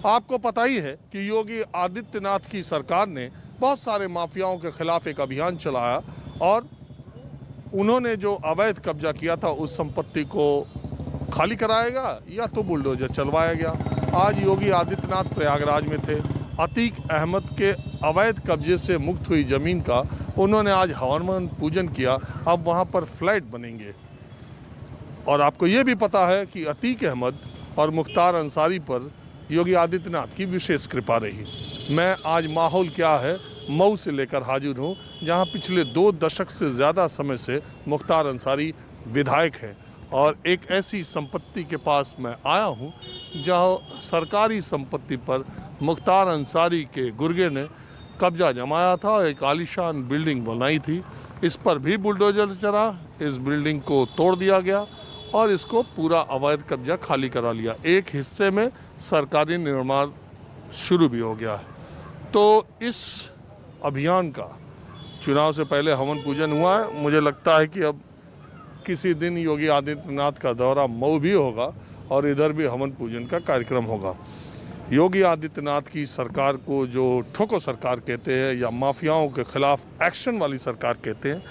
आपको पता ही है कि योगी आदित्यनाथ की सरकार ने बहुत सारे माफियाओं के खिलाफ एक अभियान चलाया और उन्होंने जो अवैध कब्जा किया था उस संपत्ति को खाली कराएगा या तो बुलडोजर चलवाया गया। आज योगी आदित्यनाथ प्रयागराज में थे। अतीक अहमद के अवैध कब्जे से मुक्त हुई ज़मीन का उन्होंने आज हवन पूजन किया। अब वहाँ पर फ्लैट बनेंगे। और आपको ये भी पता है कि अतीक अहमद और मुख्तार अंसारी पर योगी आदित्यनाथ की विशेष कृपा रही। मैं आज माहौल क्या है मऊ से लेकर हाजिर हूँ, जहाँ पिछले 2 दशक से ज़्यादा समय से मुख्तार अंसारी विधायक हैं और एक ऐसी संपत्ति के पास मैं आया हूँ जहाँ सरकारी संपत्ति पर मुख्तार अंसारी के गुर्गे ने कब्जा जमाया था। एक आलीशान बिल्डिंग बनाई थी, इस पर भी बुलडोजर चला, इस बिल्डिंग को तोड़ दिया गया और इसको पूरा अवैध कब्जा खाली करा लिया। एक हिस्से में सरकारी निर्माण शुरू भी हो गया है। तो इस अभियान का चुनाव से पहले हवन पूजन हुआ है। मुझे लगता है कि अब किसी दिन योगी आदित्यनाथ का दौरा मऊ भी होगा और इधर भी हवन पूजन का कार्यक्रम होगा। योगी आदित्यनाथ की सरकार को जो ठोको सरकार कहते हैं या माफियाओं के खिलाफ एक्शन वाली सरकार कहते हैं,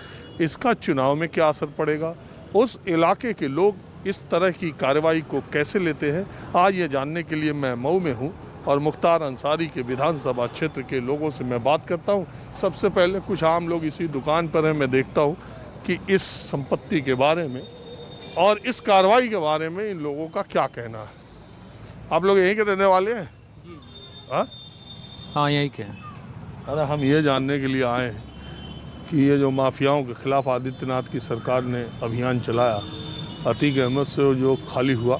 इसका चुनाव में क्या असर पड़ेगा, उस इलाके के लोग इस तरह की कार्रवाई को कैसे लेते हैं, आज ये जानने के लिए मैं मऊ में हूँ और मुख्तार अंसारी के विधानसभा क्षेत्र के लोगों से मैं बात करता हूँ। सबसे पहले कुछ आम लोग इसी दुकान पर हैं, मैं देखता हूँ कि इस संपत्ति के बारे में और इस कार्रवाई के बारे में इन लोगों का क्या कहना है। आप लोग यहीं के रहने वाले हैं? हाँ, यहीं के हैं। अरे हम ये जानने के लिए आए हैं कि ये जो माफियाओं के खिलाफ आदित्यनाथ की सरकार ने अभियान चलाया, अतीक अहमद से जो खाली हुआ,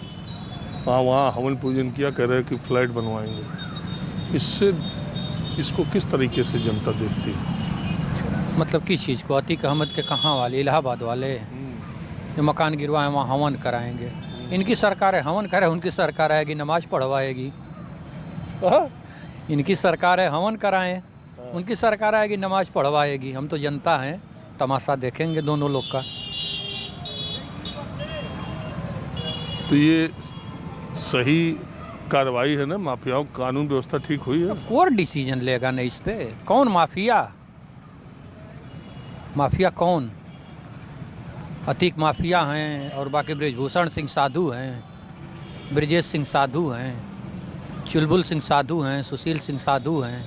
वहाँ हवन पूजन किया, कह रहे कि फ्लैट बनवाएंगे। इसको किस तरीके से जनता देखती है? मतलब किस चीज़ को? अतीक अहमद के कहाँ वाले? इलाहाबाद वाले जो मकान गिरवाए वहाँ हवन कराएंगे। इनकी सरकार है, हवन करे, उनकी सरकार आएगी नमाज पढ़वाएगी। इनकी सरकार है, हवन कराएं, उनकी सरकार आएगी नमाज पढ़वाएगी। हम तो जनता हैं, तमाशा देखेंगे दोनों लोग का। तो ये सही कार्रवाई है ना? माफियाओं कानून व्यवस्था ठीक हुई है? कोर्ट डिसीजन लेगा ना इस पे। कौन माफिया? माफिया कौन? अतीक माफिया हैं और बाकी ब्रिजभूषण सिंह साधु हैं, ब्रिजेश सिंह साधु हैं, चुलबुल सिंह साधु हैं, सुशील सिंह साधु हैं।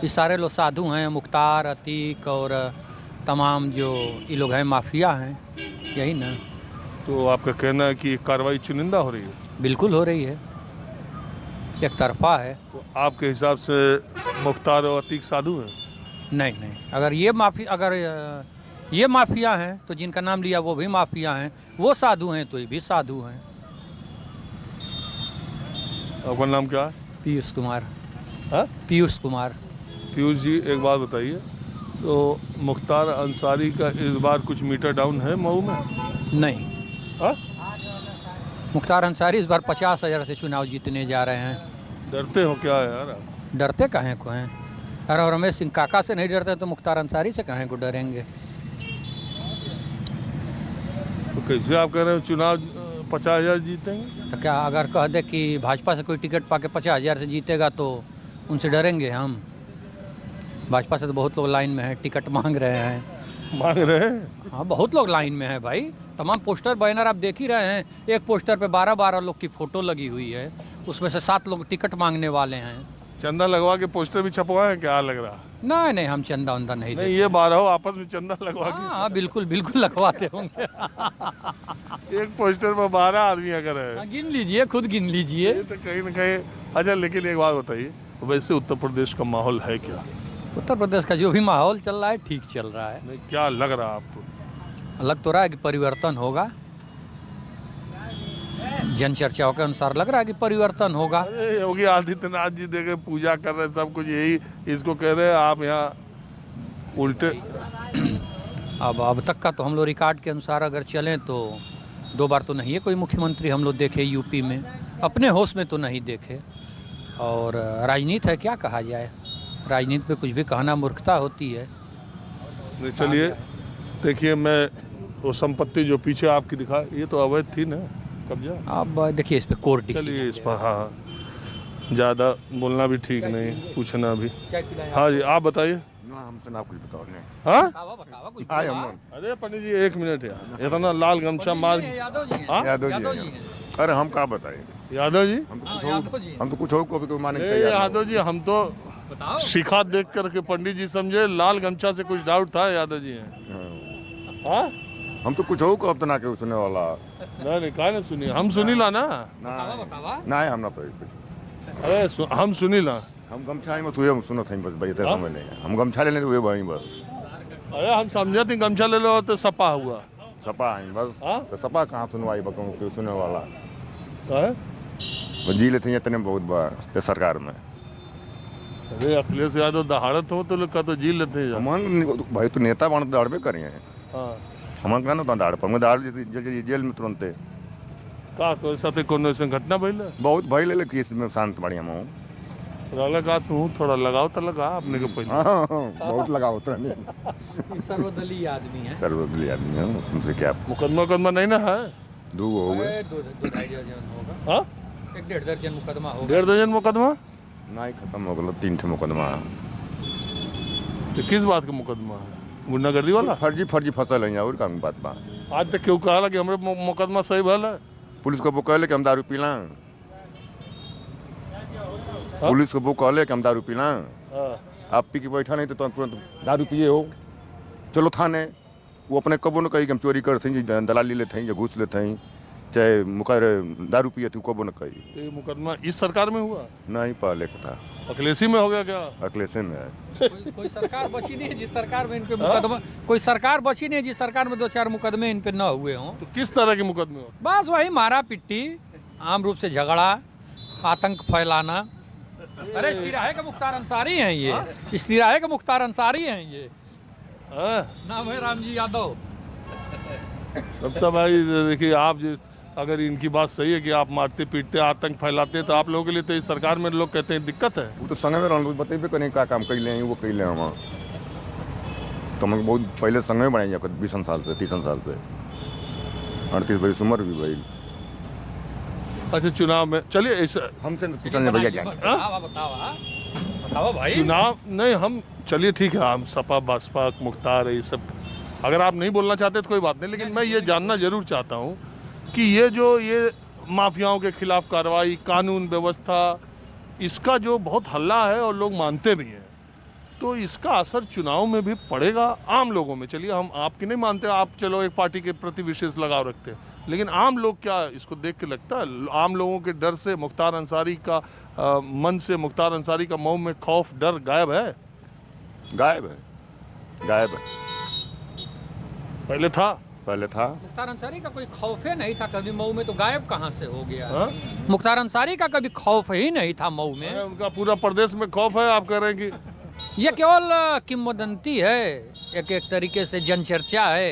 ये सारे लोग साधु हैं। मुख्तार, अतीक और तमाम जो ये लोग हैं माफिया हैं, यही ना। तो आपका कहना है कि कार्रवाई चुनिंदा हो रही है? बिल्कुल हो रही है, एक तरफा है। तो आपके हिसाब से मुख्तार और अतीक साधु हैं? नहीं, अगर ये माफिया हैं तो जिनका नाम लिया वो भी माफिया हैं, वो साधु हैं तो ये भी साधु हैं। आपका नाम क्या है? पीयूष कुमार। हाँ? पीयूष कुमार। पीयूष जी, एक बात बताइए, तो मुख्तार अंसारी का इस बार कुछ मीटर डाउन है मऊ में? नहीं। हाँ? मुख्तार अंसारी इस बार 50,000 से चुनाव जीतने जा रहे हैं। डरते हो क्या यार आप? डरते काहे को हैं? अरे रमेश सिंह काका से नहीं डरते तो मुख्तार अंसारी से काहे को डरेंगे? तो कैसे आप कह रहे हो चुनाव 50,000 जीतेंगे? तो क्या अगर कह दे कि भाजपा से कोई टिकट पाके 50,000 से जीतेगा तो उनसे डरेंगे हम? भाजपा से तो बहुत लोग लाइन में हैं, टिकट मांग रहे हैं। मांग रहे हैं? हाँ, बहुत लोग लाइन में हैं भाई। तमाम पोस्टर बैनर आप देख ही रहे हैं। एक पोस्टर पे 12 लोग की फ़ोटो लगी हुई है, उसमें से 7 लोग टिकट मांगने वाले हैं। चंदा लगवा के पोस्टर भी छपवाए हैं क्या लग रहा? नहीं, हम चंदा उंदा नहीं नहीं, ये 12 आपस में चंदा लगवा के? हाँ, बिल्कुल लगवाते होंगे। एक पोस्टर पर 12 आदमी अगर है, गिन लीजिए, खुद गिन लीजिए। ये तो कहीं ना कहीं। अच्छा, लेकिन एक बात बताइए, वैसे उत्तर प्रदेश का माहौल है क्या? उत्तर प्रदेश का जो भी माहौल चल रहा है ठीक चल रहा है। नहीं, क्या लग रहा है आपको? लग तो रहा है कि परिवर्तन होगा। जन चर्चाओं के अनुसार लग रहा है कि परिवर्तन होगा। अरे योगी आदित्यनाथ जी देखे पूजा कर रहे, सब कुछ यही इसको कह रहे हैं, आप यहाँ उल्टे। अब तक का तो हम लोग रिकॉर्ड के अनुसार अगर चलें तो 2 बार तो नहीं है कोई मुख्यमंत्री हम लोग देखे यूपी में, अपने होश में तो नहीं देखे। और राजनीति है, क्या कहा जाए, राजनीति में कुछ भी कहना मूर्खता होती है। चलिए देखिए, मैं वो संपत्ति जो पीछे आपकी दिखा, ये तो अवैध थी ना कब्जा? अब देखिए इस पे कोर्ट चलिए इस पर, हाँ, ज़्यादा बोलना भी ठीक नहीं, पूछना भी। चाय पिलाएं हाँ जी, आप बताइए। ना हमसे ना कुछ बताओ नहीं। हाँ बतावा कुछ आए बोला। हम अरे पंडित जी 1 मिनट यार, इतना लाल गमछा मार। यादव जी हैं। हाँ? यादव यादव जी जी हैं। हैं। अरे हम कहाँ बताए, यादव जी, हम तो हाँ, कुछ यादव जी हैं। हम तो कुछ हो को भी माने के अरे तैयार यादव जी, हम तो बताओ। शिखा देख करके पंडित जी समझे लाल गमछा से कुछ डाउट था। यादव जी हैं। नहीं। हाँ हम तो कुछ हो को अब तो ना के सुनने वाला नहीं, कहा ना सुनिए, हम सुनीला ना। बतावा बतावा। ना है हम ना पे कुछ। अरे हम सुनीला। हम गमछा में तुझे सुनो थे बस भाई इतना हाँ? समझ नहीं हम गमछा लेने हुए भाई बस अरे हम समझे थे गमछा ले लो तो सपा हुआ। सपा आई बस। हाँ? तो सपा कहाँ सुनवाई बकम के सुनने वाला कहे? वो जी लेते इतने बहुत बार ये सरकार में। अरे अखिलेश यादव दहाड़त हो तो लोग का तो जी लेते हैं। हम भाई तो नेता बन दाड़बे करें हाँ हम कहना तो दाड़ पर दाड़ जेल में तुरंत का तो साथे कोनो ऐसा घटना भइल बहुत भय ले केस में शांत बढ़िया में हूँ। रहले का तू थोड़ा लगाओ तो लगा अपने के पहले। हाँ, बहुत लगा होता नहीं सर्वदलीय आदमी है। सर्वदलीय आदमी है तुमसे क्या मुकदमा नहीं ना है। दो हो गए अरे दो ढाई दर्जन होगा। हाँ 1.5 दर्जन मुकदमा होगा। 1.5 दर्जन मुकदमा। ना ही खत्म हो गया 3 ठे मुकदमा तो किस बात का मुकदमा है? गुंडागर्दी वाला। फर्जी फसल है और काम बात बा आज तक क्यों कहा कि हमारे मुकदमा सही भल है? पुलिस को वो कहले कि हम दारू पीला पुलिस को वो कहले कि हम दारू पीला हाँ। आप पी के बैठा नहीं तो तुरंत दारू पिए हो चलो थाने वो अपने कबो न कही कि हम चोरी करते हैं दलाली लेते हैं या घूस लेते हैं चाहे मुकर दारू पिए तू कबो न कही तो ये मुकदमा इस सरकार में हुआ? नहीं पहले का था अखिलेशी में हो गया क्या? अखिलेश में है कोई सरकार बची नहीं है जिस सरकार में इन पे मुकदमा, कोई सरकार बची नहीं है जिस सरकार में 2-4 मुकदमे इन पे न हुए हों। तो किस तरह के मुकदमे हो? बस वही मारा पिट्टी, आम रूप से झगड़ा, आतंक फैलाना। अरे इस तिराहे के मुख्तार अंसारी हैं ये। इस तिराहे के मुख्तार अंसारी हैं ये। हाँ? नाम है रामजी यादव। तब तो भाई देखिए, आप जिस अगर इनकी बात सही है कि आप मारते पीटते आतंक फैलाते तो आप लोगों के लिए तो इस सरकार में लोग कहते हैं दिक्कत है। वो तो संग में रहने बतेबे करें क्या काम कैले हैं वो कैले हम तो हम बहुत पहले संग में बनाई 20 साल से 30 साल से 38 बड़ी उम्र भी भाई अच्छा चुनाव में चलिए ऐसा हमसे चलने भैया जाएंगे बताओ भाई। चुनाव नहीं हम चलिए ठीक है, हम सपा बसपा मुख्तार ये सब अगर आप नहीं बोलना चाहते तो कोई बात नहीं, लेकिन मैं ये जानना जरूर चाहता हूँ कि ये माफियाओं के खिलाफ कार्रवाई कानून व्यवस्था इसका जो बहुत हल्ला है और लोग मानते भी हैं, तो इसका असर चुनाव में भी पड़ेगा आम लोगों में। चलिए हम आपकी नहीं मानते, आप चलो एक पार्टी के प्रति विशेष लगाव रखते हैं, लेकिन आम लोग क्या इसको देख के लगता है आम लोगों के डर से मुख्तार अंसारी का मन से मुख्तार अंसारी का मुंह में खौफ डर गायब है? गायब है पहले था मुख्तार अंसारी का कोई खौफ ही नहीं था कभी मऊ में, तो गायब कहाँ से हो गया? हाँ? मुख्तार अंसारी का कभी खौफ ही नहीं था मऊ में। अरे उनका पूरा प्रदेश में खौफ है, आप कह रहे हैं कि ये केवल किंवदंती है, एक तरीके से जनचर्चा है,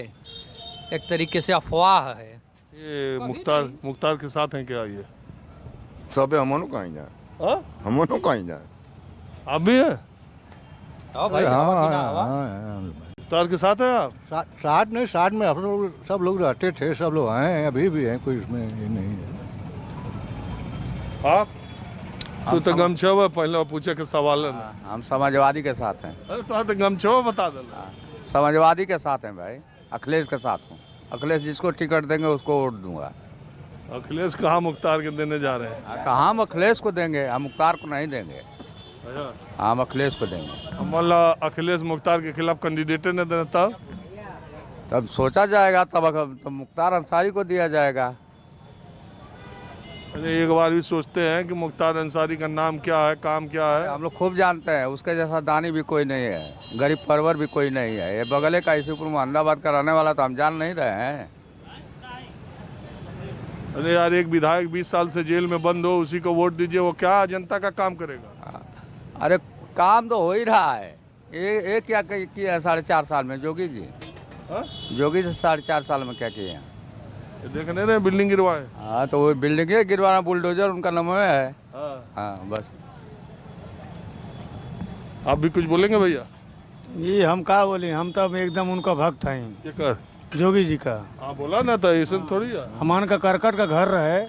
एक तरीके से अफवाह है। ये मुख्तार के साथ हैं क्या ये? सब हमनो कहीं जाए हाँ? हमनो कहीं जाए आप भी है भाई मुख्तार के साथ है आप? साथ नहीं, साथ में हम सब लोग रहते थे, सब लोग हैं अभी भी हैं, कोई इसमें ये नहीं है। आप तो गमछवा पहले पूछे के सवाल है ना। हम समाजवादी के साथ हैं। अरे तो गमछवा बता दो। समाजवादी के साथ हैं भाई, अखिलेश के साथ हूँ। अखिलेश जिसको टिकट देंगे उसको वोट दूंगा। अखिलेश कहाँ मुख्तार के देने जा रहे हैं? कहाँ हम अखिलेश को देंगे, हम मुख्तार को नहीं देंगे, अच्छा हम अखिलेश को देंगे। हमारा अखिलेश मुख्तार के खिलाफ कैंडिडेट ने देना तब सोचा जाएगा, तब मुख्तार अंसारी को दिया जाएगा। अरे एक बार भी सोचते हैं कि मुख्तार अंसारी का नाम क्या है, काम क्या है? हम लोग खूब जानते हैं, उसके जैसा दानी भी कोई नहीं है, गरीब परवर भी कोई नहीं है। ये बगले का इसीपुर में अहमदाबाद का रहने वाला तो हम जान नहीं रहे हैं। अरे यार एक विधायक 20 साल से जेल में बंद हो उसी को वोट दीजिए, वो क्या जनता का काम करेगा? अरे काम तो हो ही रहा है। ये क्या किया है 4.5 साल में जोगी जी? हाँ? जोगी से 4.5 साल में क्या किए हैं? देख नहीं रहे बिल्डिंग गिरवाए? हाँ तो वो बिल्डिंग गिरवाना, बुलडोजर उनका नाम है। हाँ बस। आप भी कुछ बोलेंगे भैया? ये हम का बोले, हम तब एकदम उनका भक्त हैं ये कर जोगी जी का। हाँ बोला ना था, ऐसे थोड़ी है। हमान का करकट का घर रहे,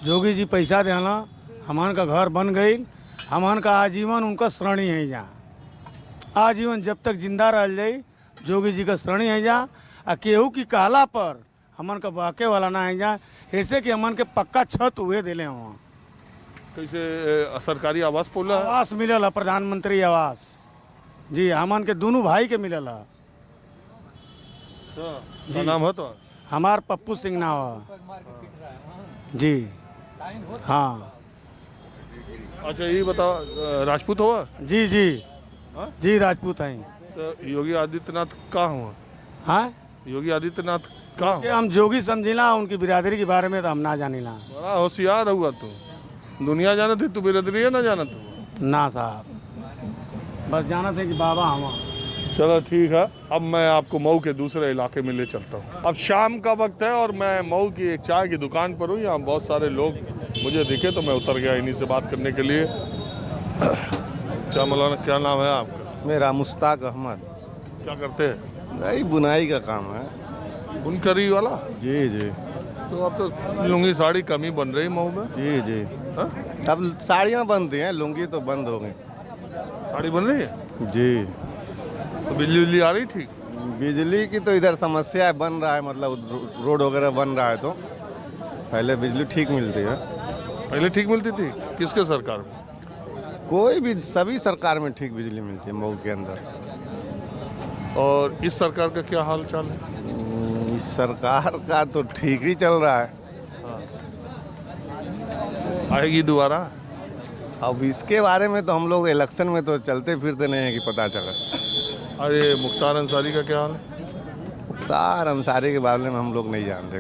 जोगी जी पैसा देना, हमान का घर बन गई, हमान का आजीवन उनका श्रेणी है जहाँ, आजीवन जब तक जिंदा रह जाई जोगी जी का श्रेणी है जहाँ। आ केहू की कहला पर हमन का बाके वाला ना है जहाँ, ऐसे कि हमन के पक्का छत हुए दिले वहाँ। कैसे सरकारी आवास पोला है? आवास मिलल है, प्रधानमंत्री आवास जी, हमन के दोनों भाई के मिलल है। क्या नाम है तो? हमार पप्पू सिंह नाम है जी। हाँ अच्छा ये बताओ, राजपूत हुआ? जी जी हाँ? जी राजपूत हैं। तो योगी आदित्यनाथ कहाँ हुआ? हाँ योगी आदित्यनाथ कहाँ कि हुआ? हम जोगी समझिला, उनकी बिरादरी के बारे में तो हम ना जानिला। बड़ा होशियार हुआ तू, दुनिया जाना थी, तू बिरादरी है ना जाना तू? ना साहब, बस जाना थे कि बाबा हम। चलो ठीक है, अब मैं आपको मऊ के दूसरे इलाके में ले चलता हूँ। अब शाम का वक्त है और मैं मऊ की एक चाय की दुकान पर हूँ। यहाँ बहुत सारे लोग मुझे दिखे तो मैं उतर गया इन्हीं से बात करने के लिए। क्या मौलाना, क्या नाम है आपका? मेरा मुश्ताक अहमद। क्या करते हैं? यही बुनाई का काम है। बुनकरी वाला? जी जी तो अब तो लुंगी साड़ी कम ही बन रही मऊ में। जी जी। हाँ? अब साड़ियाँ बनती हैं, लुंगी तो बंद हो गई। साड़ी बन रही है? जी। तो बिजली उजली आ रही ठीक? बिजली की तो इधर समस्या है, बन रहा है, मतलब रोड वगैरह बन रहा है, तो पहले बिजली ठीक मिलती है। पहले ठीक मिलती थी? किसके सरकार में? कोई भी, सभी सरकार में ठीक बिजली मिलती है मऊ के अंदर। और इस सरकार का क्या हाल चाल है? इस सरकार का तो ठीक ही चल रहा है। आएगी दोबारा? अब इसके बारे में तो हम लोग इलेक्शन में तो चलते फिरते नहीं है कि पता चला। अरे मुख्तार अंसारी का क्या हाल है? मुख्तार अंसारी के बारे में हम लोग नहीं जानते।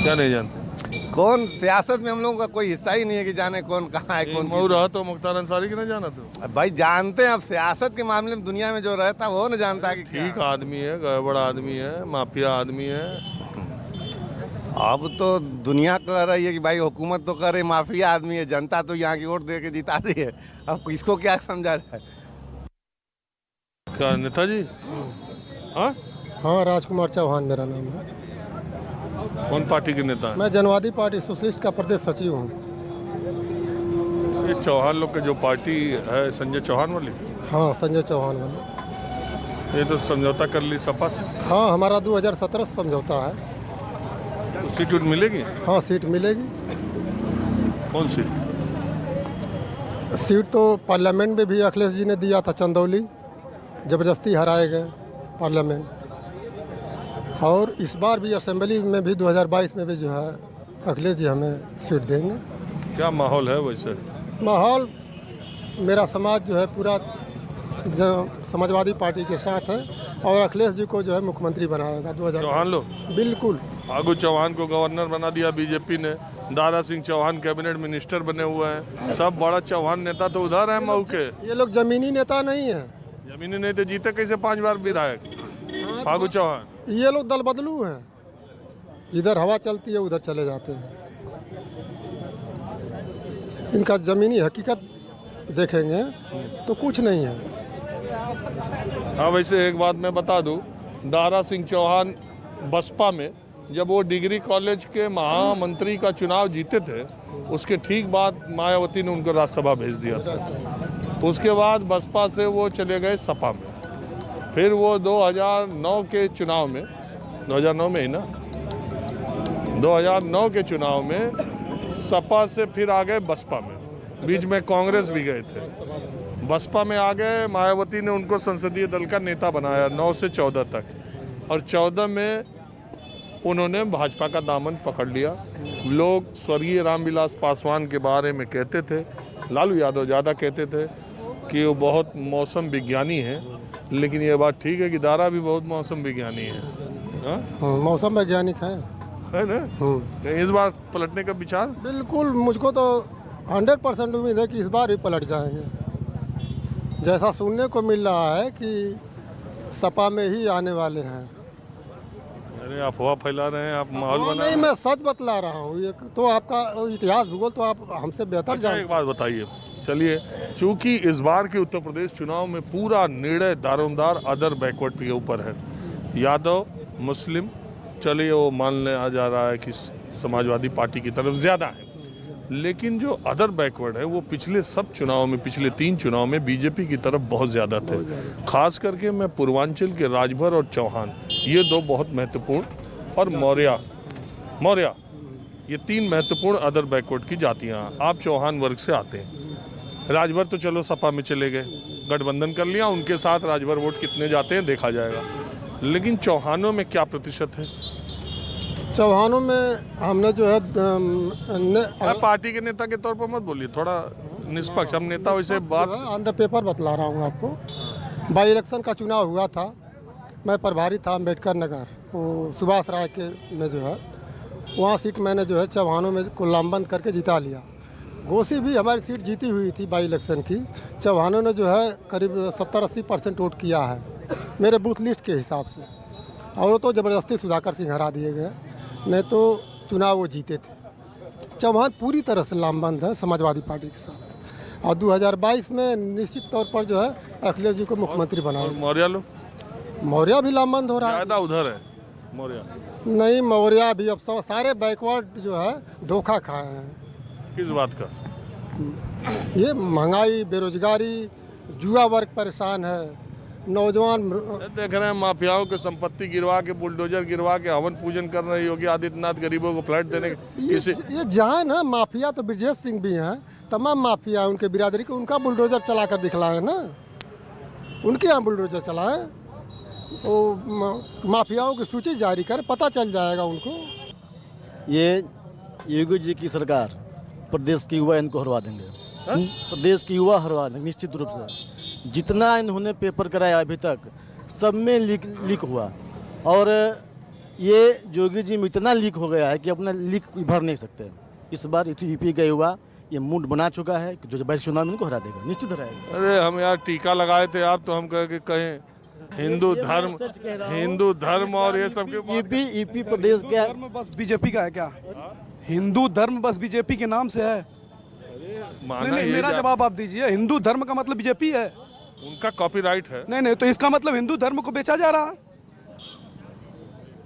क्या नहीं जानते? कौन सियासत में हम लोगों का कोई हिस्सा ही नहीं है कि जाने कौन कहाँ है, कौन मऊ रहा तो मुख्तार अंसारी की नहीं जाना तो? अब भाई जानते हैं, अब सियासत के मामले में दुनिया में जो रहता है वो न जानता है कि क्या। ठीक आदमी है, गड़बड़ आदमी है, माफिया आदमी है। अब तो दुनिया कह रही है कि भाई हुकूमत तो करे, माफिया आदमी है, जनता तो यहाँ की वोट दे के जिता दी है। अब किसको क्या समझा जाए। क्या नेताजी? हाँ? हाँ, राजकुमार चौहान मेरा नाम है। कौन पार्टी के नेता है? मैं जनवादी पार्टी सोशलिस्ट का प्रदेश सचिव हूँ। ये चौहान लोग की जो पार्टी है, संजय चौहान वाली, हाँ, संजय चौहान वाले। ये तो समझौता कर ली सपा से। हाँ, हमारा 2017 से समझौता है। तो सीट उट मिलेगी? हाँ, सीट मिलेगी। कौन सी सीट तो पार्लियामेंट में भी अखिलेश जी ने दिया था, चंदौली ज़बरदस्ती हराए गए पार्लियामेंट। और इस बार भी असेंबली में भी 2022 में भी जो है अखिलेश जी हमें सीट देंगे। क्या माहौल है वैसे? माहौल, मेरा समाज जो है पूरा समाजवादी पार्टी के साथ है और अखिलेश जी को जो है मुख्यमंत्री बनाएगा 2000। चौहान लोग? बिल्कुल। फागू चौहान को गवर्नर बना दिया बीजेपी ने, दारा सिंह चौहान कैबिनेट मिनिस्टर बने हुए हैं। सब बड़ा चौहान नेता तो उधर है मऊ के। ये लोग जमीनी नेता नहीं है। जमीनी नहीं तो जीते कैसे 5 बार विधायक फागू चौहान? ये लोग दल बदलू हैं, जिधर हवा चलती है उधर चले जाते हैं। इनका जमीनी हकीकत देखेंगे तो कुछ नहीं है। हाँ, वैसे एक बात मैं बता दूं, दारा सिंह चौहान बसपा में जब वो डिग्री कॉलेज के महामंत्री का चुनाव जीते थे, उसके ठीक बाद मायावती ने उनको राज्यसभा भेज दिया था। उसके बाद बसपा से वो चले गए सपा में। फिर वो 2009 के चुनाव में, 2009 में ही ना, 2009 के चुनाव में सपा से फिर आ गए बसपा में। बीच में कांग्रेस भी गए थे, बसपा में आ गए। मायावती ने उनको संसदीय दल का नेता बनाया 9 से 14 तक, और 14 में उन्होंने भाजपा का दामन पकड़ लिया। लोग स्वर्गीय रामविलास पासवान के बारे में कहते थे, लालू यादव ज़्यादा कहते थे कि वो बहुत मौसम विज्ञानी है, लेकिन ये बात ठीक है कि दारा भी बहुत मौसम विज्ञानी है। हाँ? मौसम वैज्ञानिक है ना? तो इस बार पलटने का विचार? बिल्कुल, मुझको तो 100% उम्मीद है कि इस बार भी पलट जाएंगे। जैसा सुनने को मिल रहा है कि सपा में ही आने वाले हैं। अरे अफवाह फैला रहे हैं आप, माहौल बना। नहीं, मैं सच बतला रहा हूँ। ये तो आपका इतिहास भूगोल तो आप हमसे बेहतर अच्छा, जानते एक बात बताइए, चलिए, चूंकि इस बार के उत्तर प्रदेश चुनाव में पूरा निर्णय दारोमदार अदर बैकवर्ड के ऊपर है, यादव मुस्लिम, चलिए वो मान लिया जा रहा है कि समाजवादी पार्टी की तरफ ज़्यादा है, लेकिन जो अदर बैकवर्ड है वो पिछले सब चुनाव में, पिछले 3 चुनाव में बीजेपी की तरफ बहुत ज़्यादा थे। खास करके मैं पूर्वांचल के राजभर और चौहान, ये 2 बहुत महत्वपूर्ण, और मौर्य, ये 3 महत्वपूर्ण अदर बैकवर्ड की जातियाँ। आप चौहान वर्ग से आते हैं। राजभर तो चलो सपा में चले गए, गठबंधन कर लिया, उनके साथ राजभर वोट कितने जाते हैं देखा जाएगा। लेकिन चौहानों में क्या प्रतिशत है? चौहानों में हमने जो है पार्टी के नेता के तौर पर मत बोलिए, थोड़ा निष्पक्ष, हम नेता वैसे बात ऑन द पेपर बतला रहा हूँ आपको। बाई इलेक्शन का चुनाव हुआ था, मैं प्रभारी था अम्बेडकर नगर, वो सुभाष राय के में जो है वहाँ सीट मैंने जो है चौहानों में को लामबंद करके जिता लिया। घोसी भी हमारी सीट जीती हुई थी बाई इलेक्शन की, चौहानों ने जो है करीब 70-80% वोट किया है मेरे बूथ लिस्ट के हिसाब से, और वो तो ज़बरदस्ती सुधाकर सिंह हरा दिए गए, नहीं तो चुनाव वो जीते थे। चौहान पूरी तरह से लामबंद है समाजवादी पार्टी के साथ, और 2022 में निश्चित तौर पर जो है अखिलेश जी को मुख्यमंत्री बनाया। मौर्य भी लामबंद हो रहा है, उधर है मौर्य नहीं, मौर्य भी अब सब सारे बैकवर्ड जो है धोखा खाए हैं। किस बात का? ये महंगाई, बेरोजगारी, जुआ वर्ग परेशान है, नौजवान देख रहे हैं माफियाओं की संपत्ति गिरवा के, बुलडोजर गिरवा के हवन पूजन कर रहे योगी आदित्यनाथ, गरीबों को फ्लैट देने किसी ये जहाँ ना माफिया तो ब्रजेश सिंह भी हैं, तमाम माफिया उनके बिरादरी को उनका बुलडोजर चला कर दिखलाए ना, उनके यहाँ बुलडोजर चलाएं, वो माफियाओं की सूची जारी कर, पता चल जाएगा उनको। ये योगी जी की सरकार प्रदेश के युवा इनको हरवा देंगे, प्रदेश के युवा हरवा देंगे निश्चित रूप से। जितना इन्होंने पेपर कराया अभी तक सब में लीक हुआ, और ये योगी जी में इतना लीक हो गया है कि अपना लीक भर नहीं सकते। इस बार यूपी का युवा ये मूड बना चुका है कि 2022 चुनाव में इनको हरा देगा, निश्चित हराएगा। अरे हम यार टीका लगाए थे आप, तो हम कहें हिंदू धर्म और ये सब के यूपी प्रदेश का बस बीजेपी का है क्या? हिंदू धर्म बस बीजेपी के नाम से है? नहीं, मेरा जवाब आप दीजिए। हिंदू धर्म का मतलब बीजेपी है, उनका कॉपीराइट है। नहीं, तो इसका मतलब हिंदू धर्म को बेचा जा रहा है।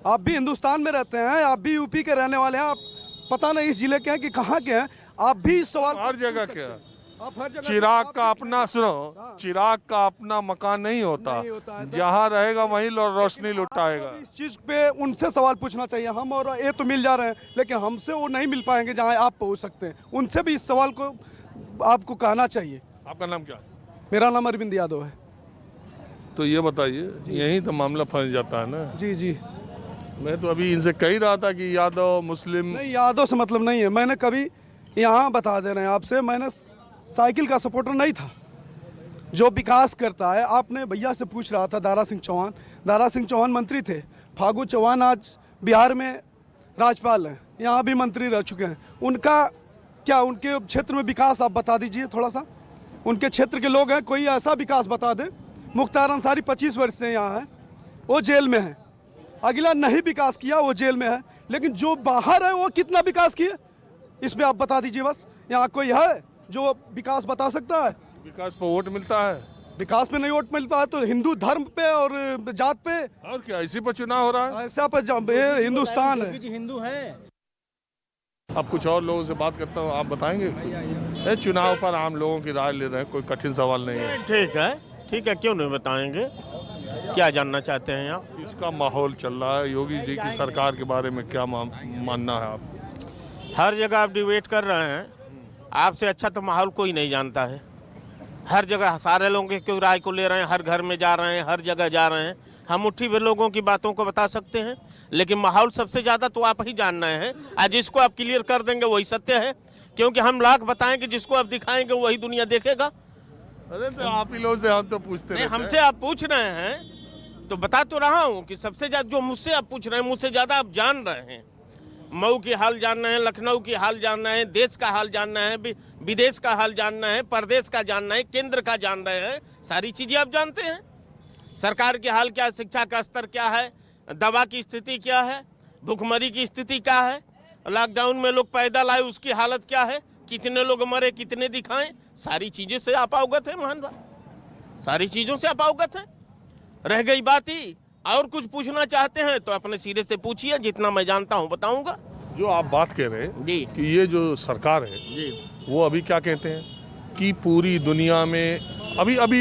आप भी हिंदुस्तान में रहते हैं, आप भी यूपी के रहने वाले हैं, आप पता नहीं इस जिले के हैं कि कहाँ के हैं, आप भी इस सवाल हर जगह के चिराग का अपना, सुनो, चिराग का अपना मकान नहीं होता, जहाँ रहेगा वहीं रोशनी लुटाएगा। इस चीज पे उनसे सवाल पूछना चाहिए। हम और ये तो मिल जा रहे हैं, लेकिन हमसे वो नहीं मिल पाएंगे जहाँ आप पहुँच सकते हैं। उनसे भी इस सवाल को आपको कहना चाहिए। आपका नाम क्या? मेरा नाम अरविंद यादव है। तो ये बताइए, यही तो मामला फंस जाता है ना? जी, मैं तो अभी इनसे कह रहा था कि यादव मुस्लिम, नहीं, यादव से मतलब नहीं है। मैंने कभी यहाँ बता दे रहे हैं आपसे, मैंने साइकिल का सपोर्टर नहीं था। जो विकास करता है, आपने भैया से पूछ रहा था, दारा सिंह चौहान मंत्री थे, फागू चौहान आज बिहार में राज्यपाल हैं, यहाँ भी मंत्री रह चुके हैं। उनका क्या, उनके क्षेत्र में विकास आप बता दीजिए थोड़ा सा, उनके क्षेत्र के लोग हैं, कोई ऐसा विकास बता दें। मुख्तार अंसारी 25 वर्ष से यहाँ है, वो जेल में है। अगला नहीं विकास किया, वो जेल में है। लेकिन जो बाहर है वो कितना विकास किए, इसमें आप बता दीजिए बस। यहाँ कोई है जो विकास बता सकता है? विकास पे वोट मिलता है, विकास पे नहीं वोट मिलता है तो हिंदू धर्म पे और जात पे, और क्या इसी पर चुनाव हो रहा है? ऐसा पर हिंदुस्तान है। हिंदू है। अब कुछ और लोगों से बात करता हूँ, आप बताएंगे? चुनाव पर आम लोगों की राय ले रहे हैं, कोई कठिन सवाल नहीं है। ठीक है, क्यों नहीं बताएंगे? क्या जानना चाहते हैं आप? इसका माहौल चल रहा है, योगी जी की सरकार के बारे में क्या मानना है आप? हर जगह आप डिबेट कर रहे हैं, आपसे अच्छा तो माहौल कोई नहीं जानता है। हर जगह सारे लोगों की राय को ले रहे हैं, हर घर में जा रहे हैं, हर जगह जा रहे हैं। हम मुट्ठी भर लोगों की बातों को बता सकते हैं, लेकिन माहौल सबसे ज़्यादा तो आप ही जानना है। आज जिसको आप क्लियर कर देंगे वही सत्य है, क्योंकि हम लाख बताएंगे, जिसको आप दिखाएंगे वही दुनिया देखेगा। अरे तो आप ही लोग से हम तो पूछते नहीं, हमसे आप पूछ रहे हैं तो बता तो रहा हूँ कि सबसे ज़्यादा जो मुझसे आप पूछ रहे हैं, मुझसे ज़्यादा आप जान रहे हैं। मऊ की हाल जानना है, लखनऊ की हाल जानना है, देश का हाल जानना है, विदेश का हाल जानना है, प्रदेश का जानना है, केंद्र का जान रहे हैं, सारी चीज़ें आप जानते हैं। सरकार के हाल क्या है, शिक्षा का स्तर क्या है, दवा की स्थिति क्या है, भुखमरी की स्थिति क्या है, लॉकडाउन में लोग पैदल आए उसकी हालत क्या है, कितने लोग मरे, कितने दिखाएं, सारी चीज़ों से आप अवगत हैं मोहन भाई, सारी चीज़ों से आप अवगत हैं। रह गई बात ही, और कुछ पूछना चाहते हैं तो अपने सिरे से पूछिए, जितना मैं जानता हूँ बताऊंगा। जो आप बात कह रहे हैं जी कि ये जो सरकार है जी वो अभी क्या कहते हैं कि पूरी दुनिया में अभी अभी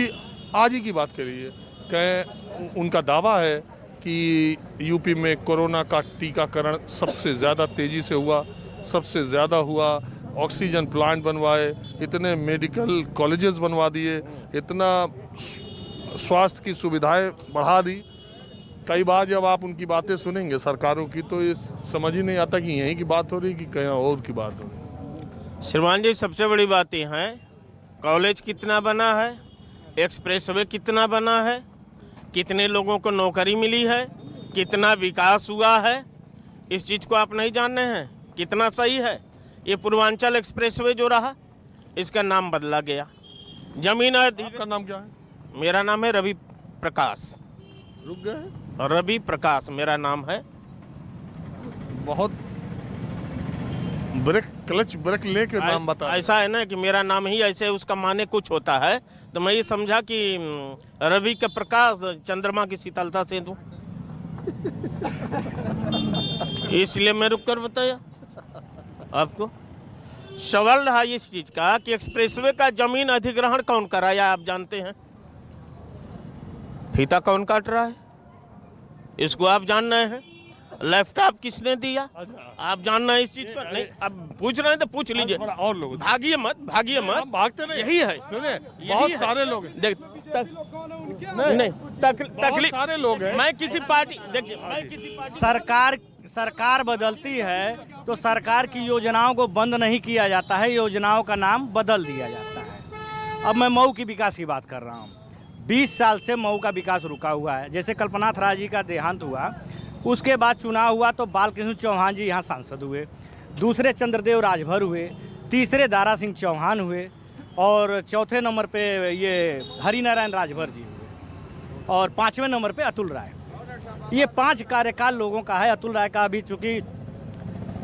आज ही की बात करिए कहें उनका दावा है कि यूपी में कोरोना का टीकाकरण सबसे ज़्यादा तेज़ी से हुआ, सबसे ज़्यादा हुआ, ऑक्सीजन प्लांट बनवाए, इतने मेडिकल कॉलेजेस बनवा दिए, इतना स्वास्थ्य की सुविधाएं बढ़ा दी। कई बार जब आप उनकी बातें सुनेंगे सरकारों की तो ये समझ ही नहीं आता कि यहीं की बात हो रही कि कहीं और की बात हो रही। श्रीमान जी, सबसे बड़ी बात ये है कॉलेज कितना बना है, एक्सप्रेसवे कितना बना है, कितने लोगों को नौकरी मिली है, कितना विकास हुआ है, इस चीज़ को आप नहीं जान रहे हैं। कितना सही है ये पूर्वांचल एक्सप्रेसवे जो रहा, इसका नाम बदला गया। जमीन आपका नाम क्या है? मेरा नाम है रवि प्रकाश। रुक गए? रवि प्रकाश मेरा नाम है। बहुत ब्रेक क्लच ब्रेक लेके नाम बता। ऐसा है ना कि मेरा नाम ही ऐसे उसका माने कुछ होता है, तो मैं ये समझा कि रवि का प्रकाश चंद्रमा की शीतलता से दूं, इसलिए मैं रुक कर बताया आपको। सवाल रहा इस चीज का कि एक्सप्रेसवे का जमीन अधिग्रहण कौन कराया, आप जानते हैं? फीता कौन काट रहा है, इसको आप जान रहे हैं? लैपटॉप किसने दिया, आप जान रहे हैं इस चीज को? नहीं, अब पूछ रहे हैं तो पूछ लीजिए। और लोग भागिए मत, भागिए मत, भागते नहीं, यही है। सुने बहुत सारे लोग हैं। देख नहीं तकलीफ सारे लोग हैं। मैं किसी पार्टी, देखिए मैं किसी पार्टी सरकार बदलती है तो सरकार की योजनाओं को बंद नहीं किया जाता है, योजनाओं का नाम बदल दिया जाता है। अब मैं मऊ की विकास की बात कर रहा हूँ। 20 साल से मऊ का विकास रुका हुआ है। जैसे कल्पनाथ राय जी का देहांत हुआ, उसके बाद चुनाव हुआ तो बालकृष्ण चौहान जी यहाँ सांसद हुए, दूसरे चंद्रदेव राजभर हुए, तीसरे दारा सिंह चौहान हुए और चौथे नंबर पे ये हरिनारायण राजभर जी हुए और 5वें नंबर पे अतुल राय। ये 5 कार्यकाल लोगों का है। अतुल राय का अभी चूँकि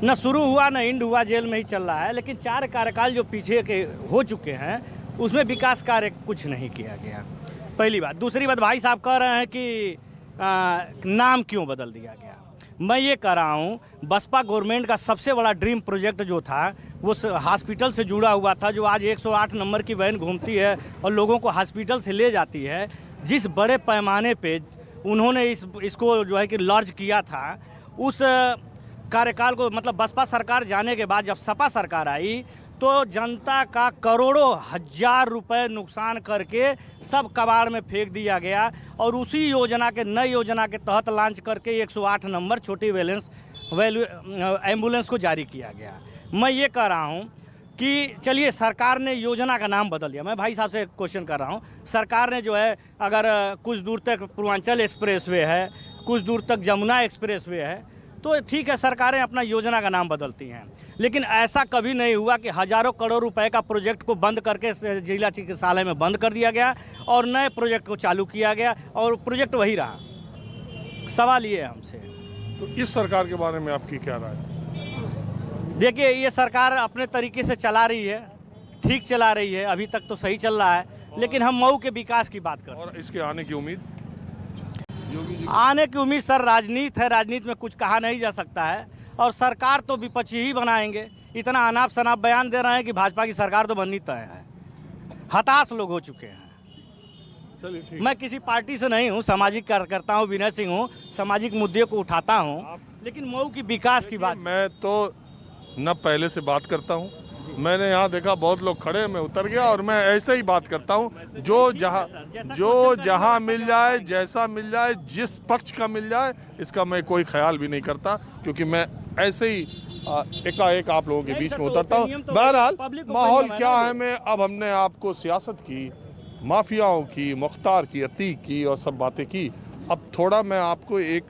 न शुरू हुआ न एंड हुआ, जेल में ही चल रहा है, लेकिन 4 कार्यकाल जो पीछे के हो चुके हैं उसमें विकास कार्य कुछ नहीं किया गया, पहली बात। दूसरी बात, भाई साहब कह रहे हैं कि नाम क्यों बदल दिया गया। मैं ये कह रहा हूँ, बसपा गवर्नमेंट का सबसे बड़ा ड्रीम प्रोजेक्ट जो था वो हॉस्पिटल से जुड़ा हुआ था, जो आज 108 नंबर की वैन घूमती है और लोगों को हॉस्पिटल से ले जाती है। जिस बड़े पैमाने पे उन्होंने इसको जो है कि लॉन्च किया था, उस कार्यकाल को मतलब बसपा सरकार जाने के बाद जब सपा सरकार आई तो जनता का करोड़ों हजार रुपए नुकसान करके सब कबाड़ में फेंक दिया गया और उसी योजना के नई योजना के तहत लॉन्च करके 108 नंबर छोटी एम्बुलेंस को जारी किया गया। मैं ये कह रहा हूँ कि चलिए सरकार ने योजना का नाम बदल दिया। मैं भाई साहब से क्वेश्चन कर रहा हूँ, सरकार ने जो है अगर कुछ दूर तक पूर्वांचल एक्सप्रेसवे है, कुछ दूर तक जमुना एक्सप्रेसवे है, तो ठीक है, सरकारें अपना योजना का नाम बदलती हैं, लेकिन ऐसा कभी नहीं हुआ कि हजारों करोड़ रुपए का प्रोजेक्ट को बंद करके जिला चिकित्सालय में बंद कर दिया गया और नए प्रोजेक्ट को चालू किया गया और प्रोजेक्ट वही रहा। सवाल ये है हमसे। तो इस सरकार के बारे में आपकी क्या राय? देखिए, ये सरकार अपने तरीके से चला रही है, ठीक चला रही है, अभी तक तो सही चल रहा है, लेकिन हम मऊ के विकास की बात कर रहे हैं। और इसके आने की उम्मीद? आने की उम्मीद सर, राजनीति है, राजनीति में कुछ कहा नहीं जा सकता है और सरकार तो विपक्षी ही बनाएंगे। इतना अनाप शनाप बयान दे रहे हैं कि भाजपा की सरकार तो बननी तय है। हताश लोग हो चुके हैं। चलिए, मैं किसी पार्टी से नहीं हूँ, सामाजिक कार्यकर्ता हूँ, विनय सिंह हूँ, सामाजिक मुद्दे को उठाता हूँ, लेकिन मऊ की विकास की बात। मैं तो न पहले से बात करता हूँ, मैंने यहाँ देखा बहुत लोग खड़े, मैं उतर गया और मैं ऐसे ही बात करता हूँ। जो जहाँ मिल जाए, जैसा मिल जाए, जिस पक्ष का मिल जाए, इसका मैं कोई ख्याल भी नहीं करता, क्योंकि मैं ऐसे ही एकाएक आप लोगों के बीच में उतरता हूँ। बहरहाल माहौल क्या है, मैं अब हमने आपको सियासत की, माफियाओं की, मुख्तार की, अतीक की और सब बातें की। अब थोड़ा मैं आपको एक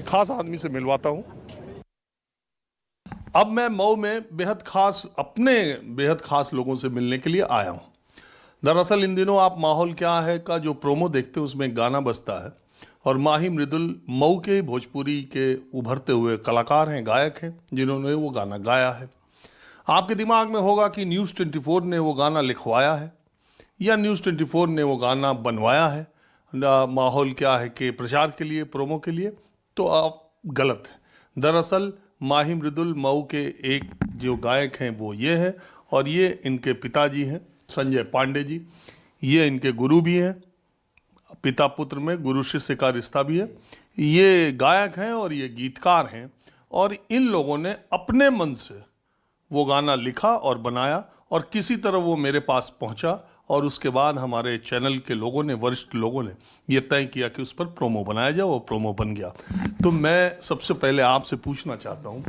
खास आदमी से मिलवाता हूँ। अब मैं मऊ में बेहद खास लोगों से मिलने के लिए आया हूँ। दरअसल इन दिनों आप माहौल क्या है का जो प्रोमो देखते हैं उसमें गाना बजता है और माही मृदुल मऊ के भोजपुरी के उभरते हुए कलाकार हैं, गायक हैं, जिन्होंने वो गाना गाया है। आपके दिमाग में होगा कि न्यूज़ 24 ने वो गाना लिखवाया है या न्यूज़ 24 ने वो गाना बनवाया है माहौल क्या है के प्रचार के लिए, प्रोमो के लिए। तो आप गलत है। दरअसल माही मृदुल मऊ के एक जो गायक हैं वो ये है, और ये इनके पिताजी हैं संजय पांडे जी। ये इनके गुरु भी हैं, पिता पुत्र में गुरु शिष्य का रिश्ता भी है। ये गायक हैं और ये गीतकार हैं, और इन लोगों ने अपने मन से वो गाना लिखा और बनाया, और किसी तरह वो मेरे पास पहुंचा, और उसके बाद हमारे चैनल के लोगों ने, वरिष्ठ लोगों ने ये तय किया कि उस पर प्रोमो बनाया जाए, वो प्रोमो बन गया। तो मैं सबसे पहले आपसे पूछना चाहता हूँ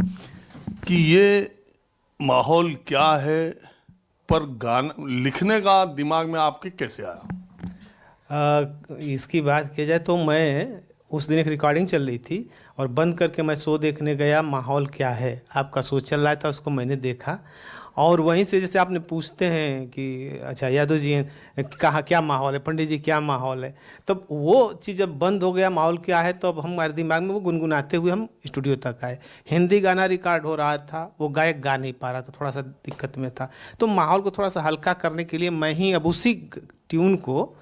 कि ये माहौल क्या है, पर गाना लिखने का दिमाग में आपके कैसे आया? इसकी बात की जाए तो मैं उस दिन एक रिकॉर्डिंग चल रही थी और बंद करके मैं शो देखने गया, माहौल क्या है आपका शो चल रहा था, उसको मैंने देखा। और वहीं से जैसे आपने पूछते हैं कि अच्छा यादव जी कहाँ क्या माहौल है, पंडित जी क्या माहौल है, तब वो चीज़ जब बंद हो गया माहौल क्या है, तो अब हमारे दिमाग में वो गुनगुनाते हुए हम स्टूडियो तक आए। हिंदी गाना रिकॉर्ड हो रहा था, वो गायक गा नहीं पा रहा था, थोड़ा सा दिक्कत में था, तो माहौल को थोड़ा सा हल्का करने के लिए मैं ही अब उसी ट्यून को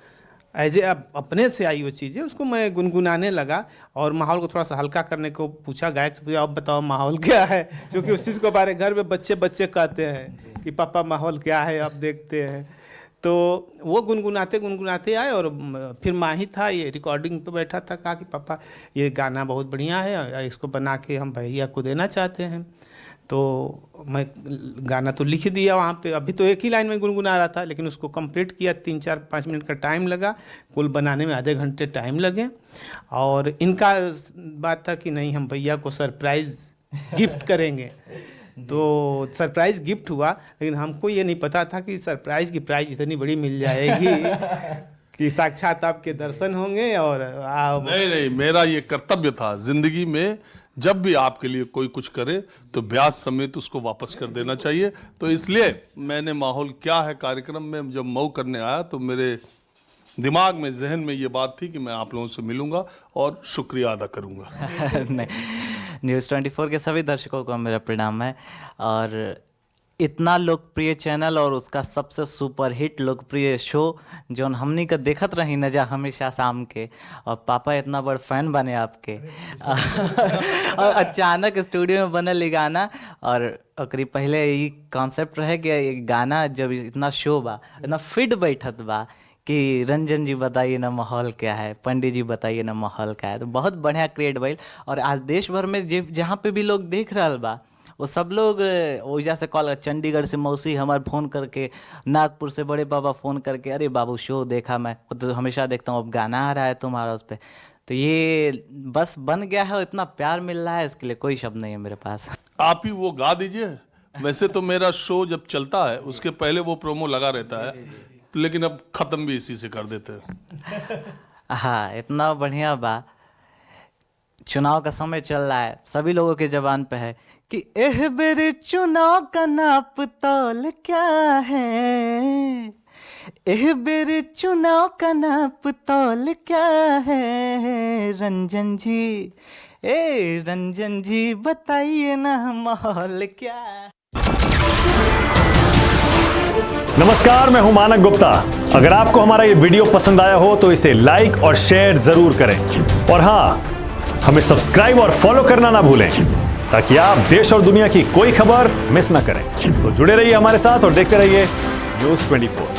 एज अब अपने से आई वो चीज़ें उसको मैं गुनगुनाने लगा, और माहौल को थोड़ा सा हल्का करने को पूछा, गायक से पूछा अब बताओ माहौल क्या है, क्योंकि उस चीज़ को हमारे घर में बच्चे कहते हैं कि पापा माहौल क्या है, आप देखते हैं। तो वो गुनगुनाते गुनगुनाते आए, और फिर माही था ये रिकॉर्डिंग पे बैठा था, कहा कि पापा ये गाना बहुत बढ़िया है, इसको बना के हम भैया को देना चाहते हैं। तो मैं गाना तो लिख दिया वहाँ पे, अभी तो एक ही लाइन में गुनगुना रहा था, लेकिन उसको कंप्लीट किया, 3-4-5 मिनट का टाइम लगा, कुल बनाने में आधे घंटे टाइम लगे। और इनका बात था कि नहीं हम भैया को सरप्राइज़ गिफ्ट करेंगे, तो सरप्राइज़ गिफ्ट हुआ, लेकिन हमको ये नहीं पता था कि सरप्राइज़ की प्राइज़ इतनी बड़ी मिल जाएगी कि साक्षात आपके दर्शन होंगे। और नहीं, मेरा ये कर्तव्य था जिंदगी में, जब भी आपके लिए कोई कुछ करे तो ब्याज समेत उसको वापस कर देना चाहिए। तो इसलिए मैंने माहौल क्या है कार्यक्रम में जब मऊ करने आया, तो मेरे दिमाग में, जहन में ये बात थी कि मैं आप लोगों से मिलूंगा और शुक्रिया अदा करूंगा। नहीं, न्यूज़ 24 के सभी दर्शकों को मेरा प्रणाम है। और इतना लोकप्रिय चैनल और उसका सबसे सुपर हिट लोकप्रिय शो जो हमनी का देखत रही न जा हमेशा शाम के, और पापा इतना बड़ फैन बने आपके और अचानक स्टूडियो में बनल ई गाना, और ओकरी पहले ये कॉन्सेप्ट रहे कि गाना जब इतना शो बा, इतना फिट बैठत बा कि रंजन जी बताइए ना माहौल क्या है, पंडित जी बताइए ना माहौल क्या है, तो बहुत बढ़िया क्रिएट भइल। और आज देश भर में जहाँ पे भी लोग देख रहा बा, वो सब लोग वजह से कॉल, चंडीगढ़ से मौसी हमारे फ़ोन करके, नागपुर से बड़े बाबा फ़ोन करके, अरे बाबू शो देखा, मैं तो हमेशा देखता हूँ, अब गाना आ रहा है तुम्हारा उस पर। तो ये बस बन गया है, इतना प्यार मिल रहा है, इसके लिए कोई शब्द नहीं है मेरे पास। आप ही वो गा दीजिए। वैसे तो मेरा शो जब चलता है उसके पहले वो प्रोमो लगा रहता है, लेकिन अब ख़त्म भी इसी से कर देते हैं। हाँ, इतना बढ़िया बा। चुनाव का समय चल रहा है, सभी लोगों के जबान पे है कि एह बेरे चुनाव का नाप तौल क्या है, एह बेरे चुनाव का नाप तौल क्या है, रंजन जी, ए रंजन जी बताइए ना माहौल क्या है। नमस्कार, मैं हूं मानक गुप्ता। अगर आपको हमारा ये वीडियो पसंद आया हो तो इसे लाइक और शेयर जरूर करें, और हाँ, हमें सब्सक्राइब और फॉलो करना ना भूलें, ताकि आप देश और दुनिया की कोई खबर मिस ना करें। तो जुड़े रहिए हमारे साथ और देखते रहिए न्यूज़ 24।